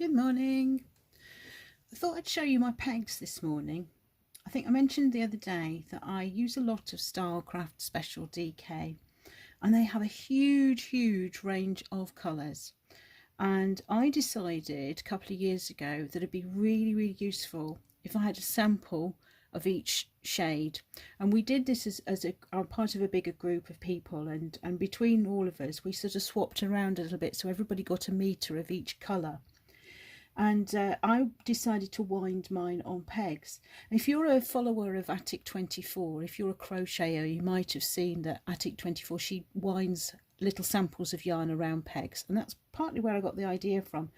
Good morning. I thought I'd show you my pegs this morning. I think I mentioned the other day that I use a lot of Stylecraft Special DK and they have a huge range of colours, and I decided a couple of years ago that it'd be really useful if I had a sample of each shade, and we did this as a part of a bigger group of people, and between all of us we sort of swapped around a little bit so everybody got a metre of each colour. And I decided to wind mine on pegs. If you're a follower of Attic24, if you're a crocheter, you might have seen that Attic24, she winds little samples of yarn around pegs, and that's partly where I got the idea from.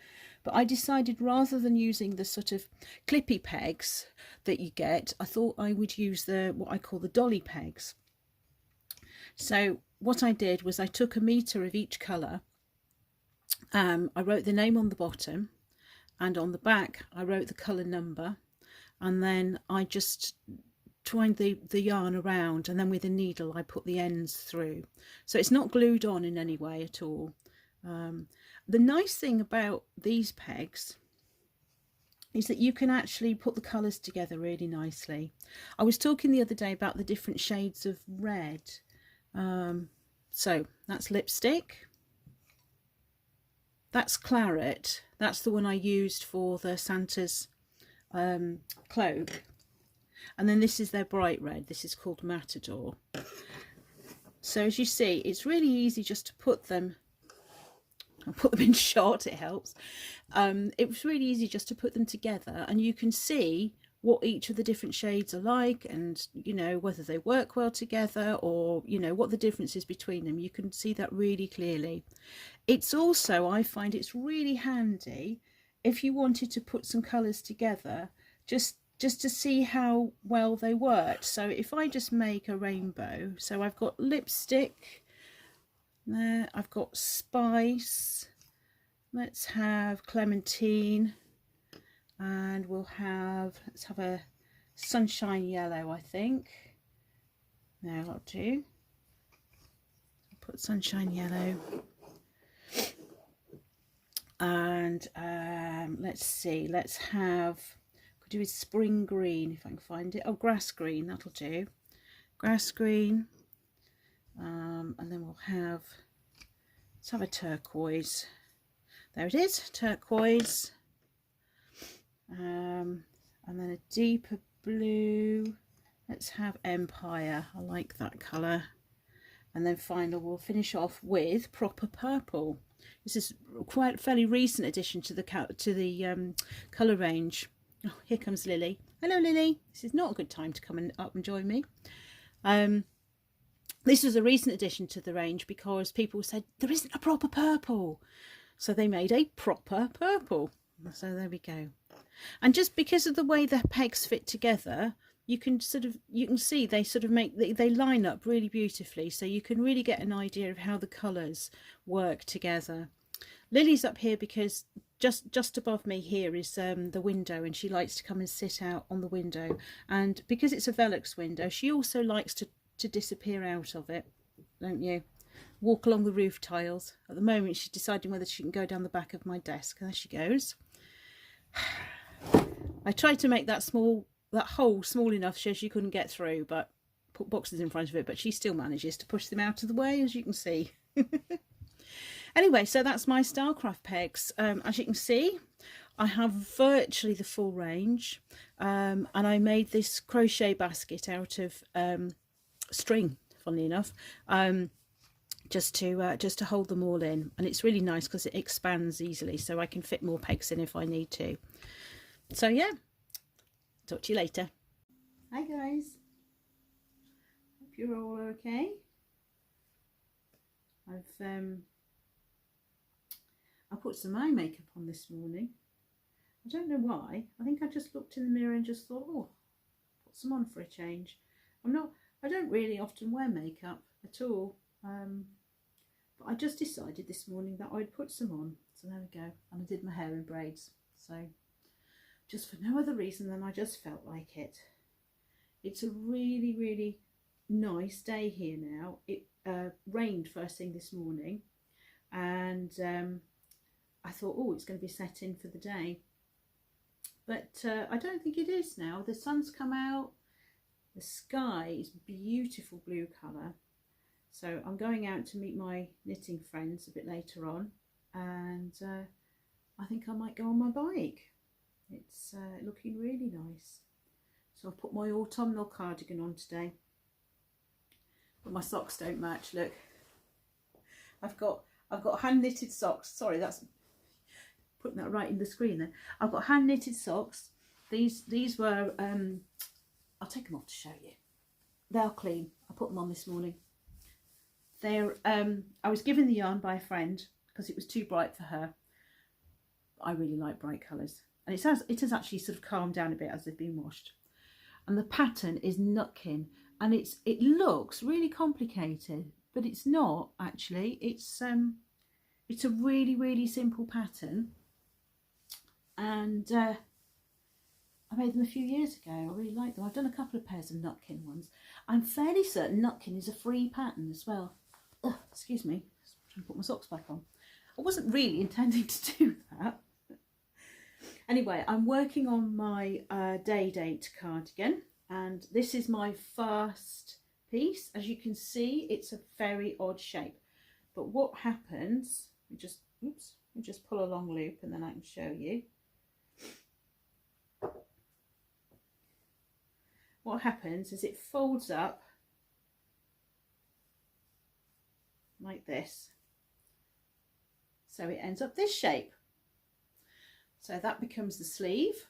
But I decided rather than using the sort of clippy pegs that you get, I thought I would use what I call the dolly pegs. So what I did was I took a metre of each colour. I wrote the name on the bottom, and on the back I wrote the colour number, and then I just twined the yarn around, and then with a needle I put the ends through, so it's not glued on in any way at all. The nice thing about these pegs is that you can actually put the colours together really nicely. I was talking the other day about the different shades of red. So that's lipstick, that's claret, that's the one I used for the Santa's cloak, and then this is their bright red, this is called Matador. So as you see, it's really easy just to put them, I'll put them in shot, it helps. It was really easy just to put them together, and you can see what each of the different shades are like, and you know whether they work well together, or you know what the difference is between them. You can see that really clearly. It's also, I find it's really handy if you wanted to put some colours together, just to see how well they work. So if I just make a rainbow, so I've got lipstick there, I've got spice, let's have clementine, and let's have a sunshine yellow, I think. No, I'll do. I'll put sunshine yellow. And let's see, let's have, could do with spring green if I can find it. Oh, grass green, that'll do. Grass green. And then let's have a turquoise. There it is, turquoise. And then a deeper blue, let's have Empire, I like that colour. And then finally we'll finish off with proper purple. This is quite a fairly recent addition to the colour range. Oh, here comes Lily. Hello Lily, this is not a good time to come up and join me. This was a recent addition to the range because people said there isn't a proper purple, so they made a proper purple. So there we go. And just because of the way the pegs fit together, you can see they sort of they line up really beautifully, so you can really get an idea of how the colours work together. Lily's up here because just above me here is the window, and she likes to come and sit out on the window, and because it's a Velux window, she also likes to disappear out of it, don't you? Walk along the roof tiles. At the moment she's deciding whether she can go down the back of my desk. There she goes. I tried to make that hole small enough so she couldn't get through, but put boxes in front of it, but she still manages to push them out of the way, as you can see. Anyway, so that's my Stylecraft pegs. As you can see, I have virtually the full range, and I made this crochet basket out of string, funnily enough, just to hold them all in, and it's really nice because it expands easily, so I can fit more pegs in if I need to. So yeah, talk to you later. Hi guys, hope you're all okay. I put some eye makeup on this morning. I don't know why. I think I just looked in the mirror and just thought, oh, put some on for a change. I don't really often wear makeup at all, but I just decided this morning that I'd put some on, so there we go. And I did my hair in braids, so just for no other reason than I just felt like it. It's a really nice day here now. It rained first thing this morning, and I thought, oh, it's going to be setting for the day. But I don't think it is now. The sun's come out. The sky is beautiful blue colour. So I'm going out to meet my knitting friends a bit later on. And I think I might go on my bike. It's looking really nice. So I've put my autumnal cardigan on today. But my socks don't match, look. I've got hand knitted socks. Sorry, that's putting that right in the screen there. I've got hand knitted socks. These were I'll take them off to show you. They're clean. I put them on this morning. They're I was given the yarn by a friend because it was too bright for her. I really like bright colours. And it has actually sort of calmed down a bit as they've been washed. And the pattern is Nutkin, and it looks really complicated, but it's not actually. It's a really, really simple pattern, and I made them a few years ago. I really like them. I've done a couple of pairs of Nutkin ones. I'm fairly certain Nutkin is a free pattern as well. Ugh, excuse me, just trying to put my socks back on. I wasn't really intending to do that. Anyway, I'm working on my day date cardigan, and this is my first piece. As you can see, it's a very odd shape. But what happens, we just pull a long loop and then I can show you. What happens is it folds up like this. So it ends up this shape. So that becomes the sleeve,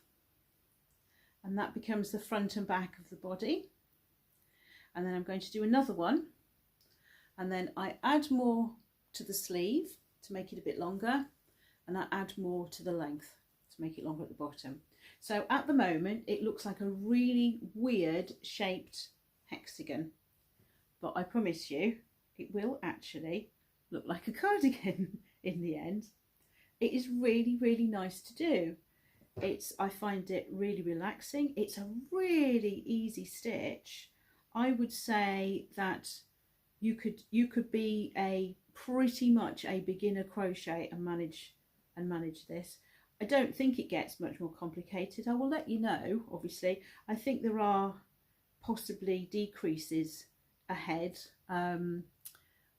and that becomes the front and back of the body. And then I'm going to do another one, and then I add more to the sleeve to make it a bit longer, and I add more to the length to make it longer at the bottom. So at the moment it looks like a really weird shaped hexagon, but I promise you it will actually look like a cardigan in the end. It is really, really nice to do. I find it really relaxing. It's a really easy stitch. I would say that you could be pretty much a beginner crochet and manage this. I don't think it gets much more complicated. I will let you know, obviously. I think there are possibly decreases ahead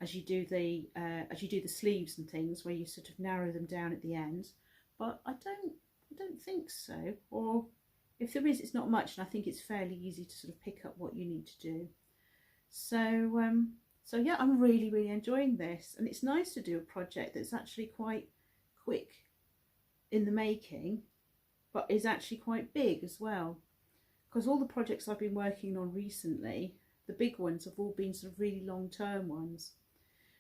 as you do the sleeves and things, where you sort of narrow them down at the ends, but I don't think so. Or if there is, it's not much, and I think it's fairly easy to sort of pick up what you need to do. So yeah, I'm really, really enjoying this, and it's nice to do a project that's actually quite quick in the making, but is actually quite big as well. Because all the projects I've been working on recently, the big ones have all been sort of really long-term ones.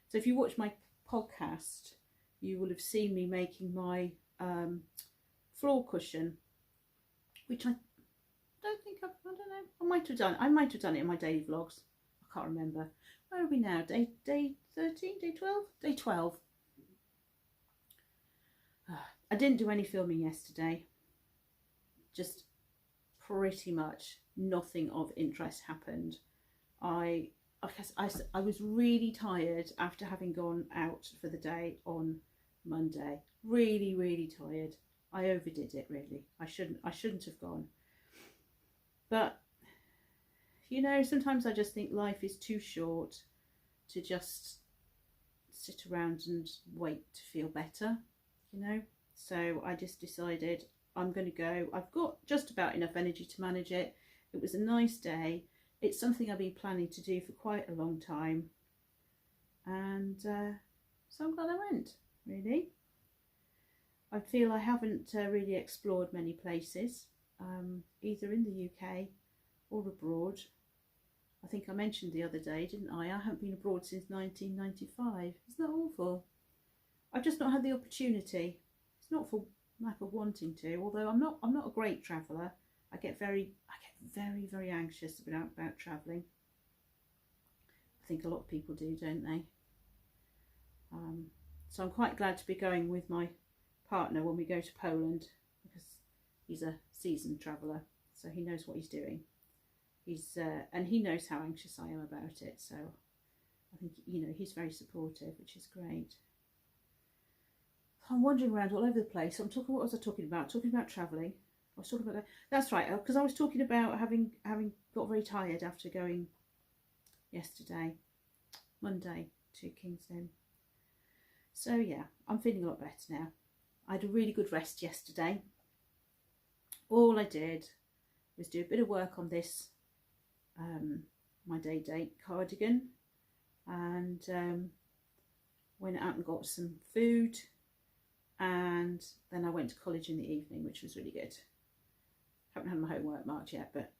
So if you watch my podcast, you will have seen me making my floor cushion, which I don't know, I might have done it in my daily vlogs. I can't remember. Where are we now? Day 13, day 12? Day 12. I didn't do any filming yesterday. Just pretty much nothing of interest happened. I was really tired after having gone out for the day on Monday. Really, really tired. I overdid it, really. I shouldn't have gone. But you know, sometimes I just think life is too short to just sit around and wait to feel better, you know. So I just decided I'm going to go. I've got just about enough energy to manage it. It was a nice day. It's something I've been planning to do for quite a long time, and so I'm glad I went, really. I feel I haven't really explored many places, either in the UK or abroad. I think I mentioned the other day, didn't I? I haven't been abroad since 1995. Isn't that awful? I've just not had the opportunity. It's not for lack of wanting to, although I'm not a great traveller. I get very, very anxious about travelling. I think a lot of people do, don't they? So I'm quite glad to be going with my partner when we go to Poland, because he's a seasoned traveller, so he knows what he's doing. And he knows how anxious I am about it, so I think, you know, he's very supportive, which is great. I'm wandering around all over the place. I'm talking. What was I talking about? Talking about travelling. I was talking about that. That's right, because I was talking about having got very tired after going yesterday, Monday, to King's Lynn. So yeah, I'm feeling a lot better now. I had a really good rest yesterday. All I did was do a bit of work on this, my day date cardigan, and went out and got some food, and then I went to college in the evening, which was really good. Haven't had my homework marked yet, but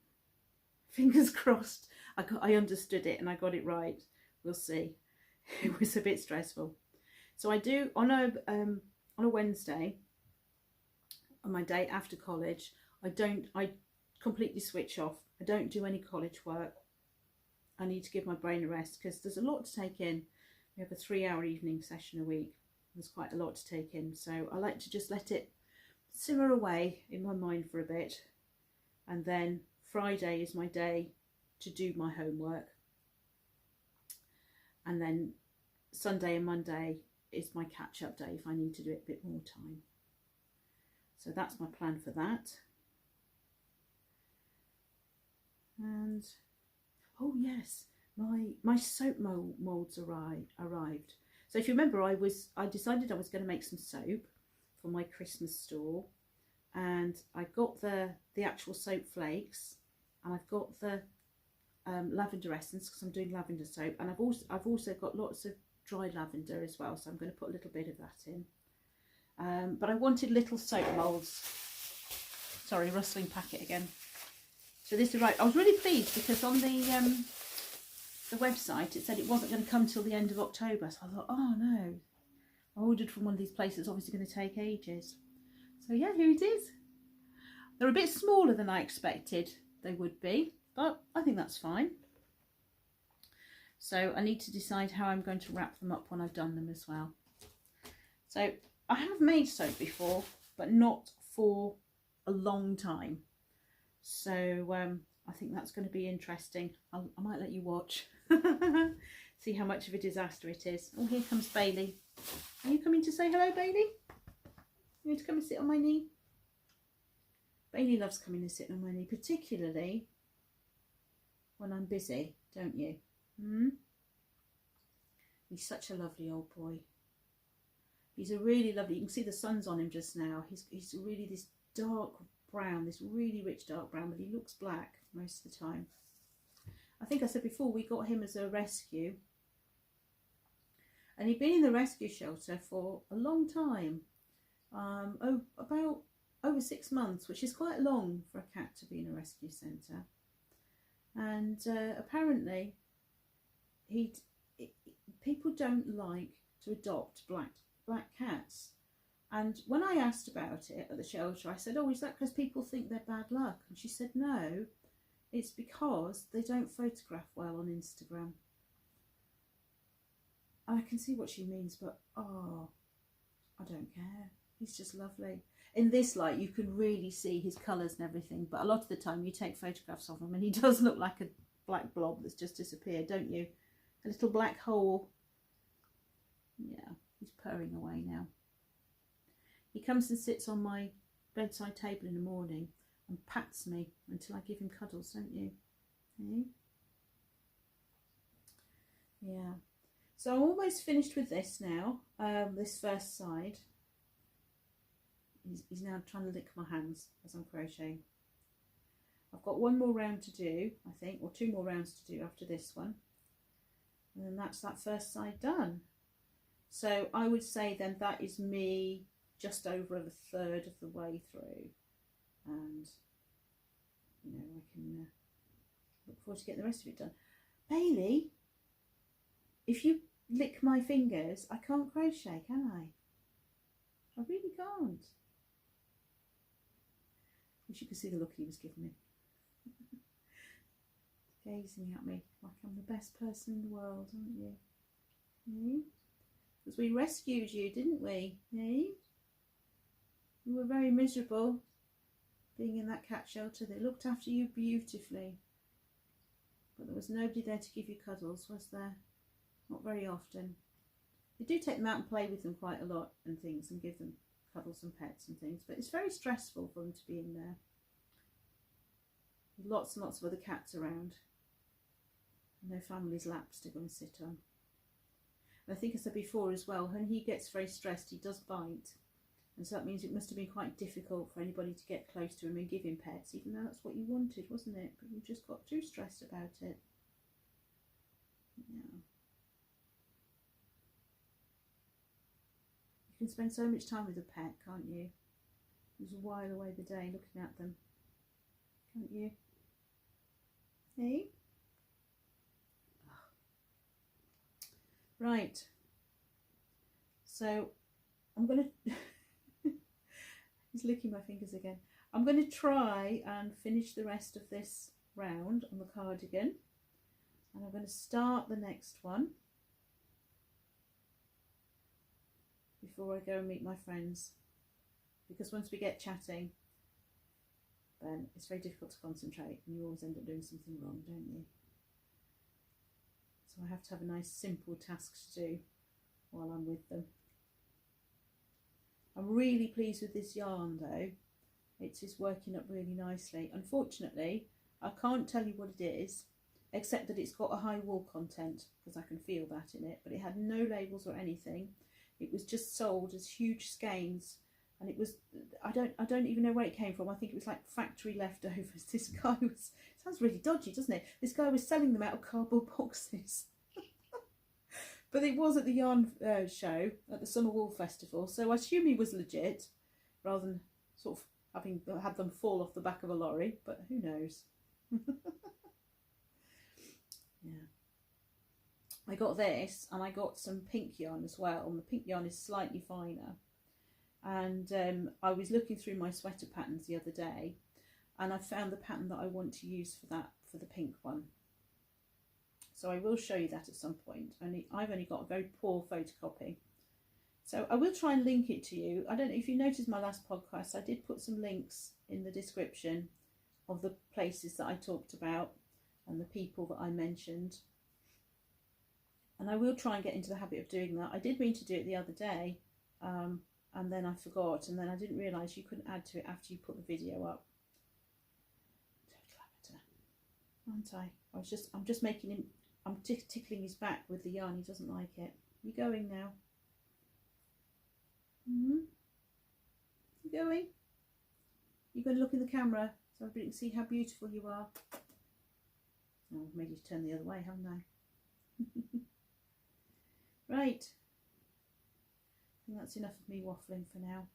fingers crossed I understood it and I got it right. We'll see. It was a bit stressful. So I do on a Wednesday, on my day after college, I completely switch off. I don't do any college work. I need to give my brain a rest because there's a lot to take in. We have a 3-hour evening session a week. There's quite a lot to take in. So I like to just let it simmer away in my mind for a bit. And then Friday is my day to do my homework. And then Sunday and Monday is my catch-up day if I need to do it a bit more time. So that's my plan for that. And oh yes, my soap molds arrived. So if you remember, I decided I was going to make some soap for my Christmas store, and I got the actual soap flakes, and I've got the lavender essence because I'm doing lavender soap, and I've also got lots of dry lavender as well, so I'm going to put a little bit of that in. But I wanted little soap molds. Sorry, rustling packet again. So this is right. I was really pleased because on the website it said it wasn't going to come till the end of October. So I thought, oh no, I ordered from one of these places. It's obviously going to take ages. So yeah, here it is. They're a bit smaller than I expected they would be, but I think that's fine. So I need to decide how I'm going to wrap them up when I've done them as well. So I have made soap before, but not for a long time. So I think that's going to be interesting. I might let you watch. See how much of a disaster it is. Oh, here comes Bailey. Are you coming to say hello, Bailey? You want to come and sit on my knee? Bailey loves coming and sitting on my knee, particularly when I'm busy, don't you? He's such a lovely old boy. He's a really lovely, you can see the sun's on him just now. He's really this dark brown, this really rich dark brown, but he looks black most of the time. I think I said before, we got him as a rescue, and he'd been in the rescue shelter for a long time, about over 6 months, which is quite long for a cat to be in a rescue centre. And apparently people don't like to adopt black cats. And when I asked about it at the shelter, I said, oh, is that because people think they're bad luck? And she said, no, it's because they don't photograph well on Instagram. And I can see what she means, but oh, I don't care. He's just lovely. In this light, you can really see his colours and everything, but a lot of the time you take photographs of him and he does look like a black blob that's just disappeared, don't you? A little black hole. Yeah, he's purring away now. He comes and sits on my bedside table in the morning and pats me until I give him cuddles, don't you? Eh? Yeah. So I'm almost finished with this now, this first side. He's now trying to lick my hands as I'm crocheting. I've got one more round to do, I think, or 2 more rounds to do after this one. And then that's that first side done. So I would say then that is me just over a third of the way through. And, you know, I can look forward to getting the rest of it done. Bailey, if you lick my fingers, I can't crochet, can I? I really can't. Wish you could see the look he was giving me. Gazing at me like I'm the best person in the world, aren't you? Because we rescued you, didn't we? You were very miserable being in that cat shelter. They looked after you beautifully. But there was nobody there to give you cuddles, was there? Not very often. They do take them out and play with them quite a lot and things, and give them cuddles and pets and things, but it's very stressful for them to be in there. Lots and lots of other cats around. No family's laps to go and sit on. And I think I said before as well, when he gets very stressed, he does bite. And so that means it must have been quite difficult for anybody to get close to him and give him pets, even though that's what you wanted, wasn't it? But you just got too stressed about it. Yeah. You can spend so much time with a pet, can't you? Just while away the day looking at them, can't you? Hey? Right. So I'm going to... He's licking my fingers again. I'm going to try and finish the rest of this round on the cardigan. And I'm going to start the next one before I go and meet my friends. Because once we get chatting, then it's very difficult to concentrate and you always end up doing something wrong, don't you? So I have to have a nice simple task to do while I'm with them. I'm really pleased with this yarn though. It is working up really nicely. Unfortunately, I can't tell you what it is, except that it's got a high wool content, because I can feel that in it, but it had no labels or anything. It was just sold as huge skeins, and it was, I don't even know where it came from. I think it was like factory leftovers. This guy was, sounds really dodgy, doesn't it? This guy was selling them out of cardboard boxes. But it was at the yarn show at the Summer Wool Festival, so I assume he was legit, rather than sort of having had them fall off the back of a lorry, but who knows. Yeah. I got this, and I got some pink yarn as well, and the pink yarn is slightly finer. And I was looking through my sweater patterns the other day, and I found the pattern that I want to use for that, for the pink one. So I will show you that at some point. I've only got a very poor photocopy. So I will try and link it to you. I don't know if you noticed my last podcast, I did put some links in the description of the places that I talked about and the people that I mentioned. And I will try and get into the habit of doing that. I did mean to do it the other day, and then I forgot, and then I didn't realise you couldn't add to it after you put the video up. Total amateur, aren't I? I'm just making him, I'm tickling his back with the yarn. He doesn't like it. You going now? You going? You're going to look in the camera so everybody can see how beautiful you are. Oh, I've made you turn the other way, haven't I? Right. I think that's enough of me waffling for now.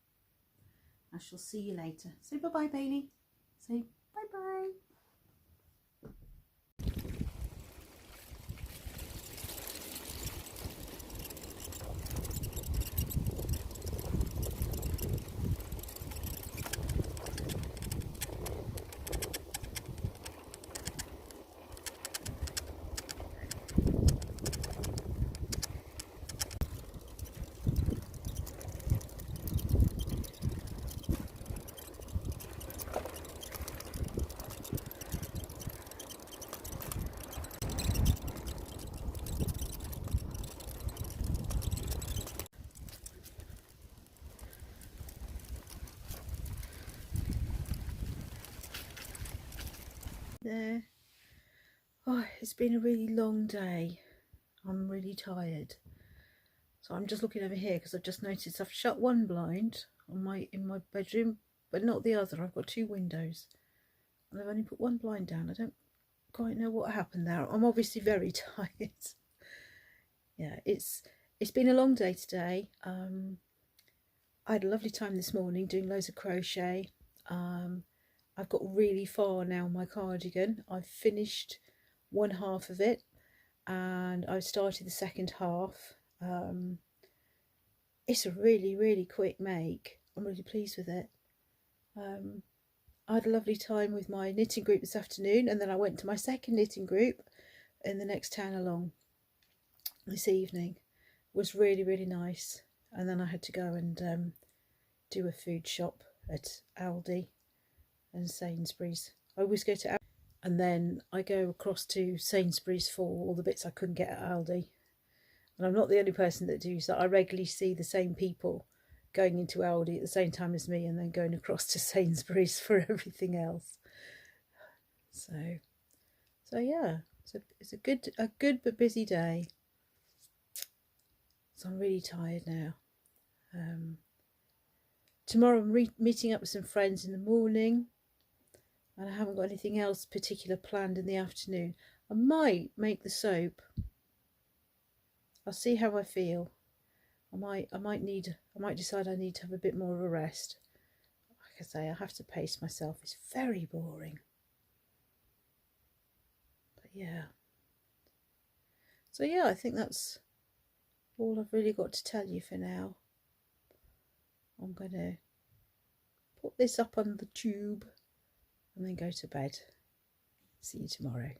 I shall see you later. Say bye-bye, Bailey. Say bye-bye. There. Oh, it's been a really long day. I'm really tired. So I'm just looking over here because I've just noticed I've shut one blind on in my bedroom, but not the other. I've got two windows and I've only put one blind down. I don't quite know what happened there. I'm obviously very tired. Yeah, it's been a long day today. I had a lovely time this morning doing loads of crochet. I've got really far now on my cardigan. I've finished one half of it and I've started the second half. It's a really quick make. I'm really pleased with it. I had a lovely time with my knitting group this afternoon, and then I went to my second knitting group in the next town along this evening. It was really nice. And then I had to go and do a food shop at Aldi and Sainsbury's. I always go to Aldi and then I go across to Sainsbury's for all the bits I couldn't get at Aldi. And I'm not the only person that does that. I regularly see the same people going into Aldi at the same time as me and then going across to Sainsbury's for everything else. So yeah, it's a good but busy day. So I'm really tired now. Tomorrow I'm meeting up with some friends in the morning, and I haven't got anything else particular planned in the afternoon. I might make the soap. I'll see how I feel. I might decide I need to have a bit more of a rest. Like I say, I have to pace myself. It's very boring. But yeah. So yeah, I think that's all I've really got to tell you for now. I'm going to put this up on the tube and then go to bed. See you tomorrow.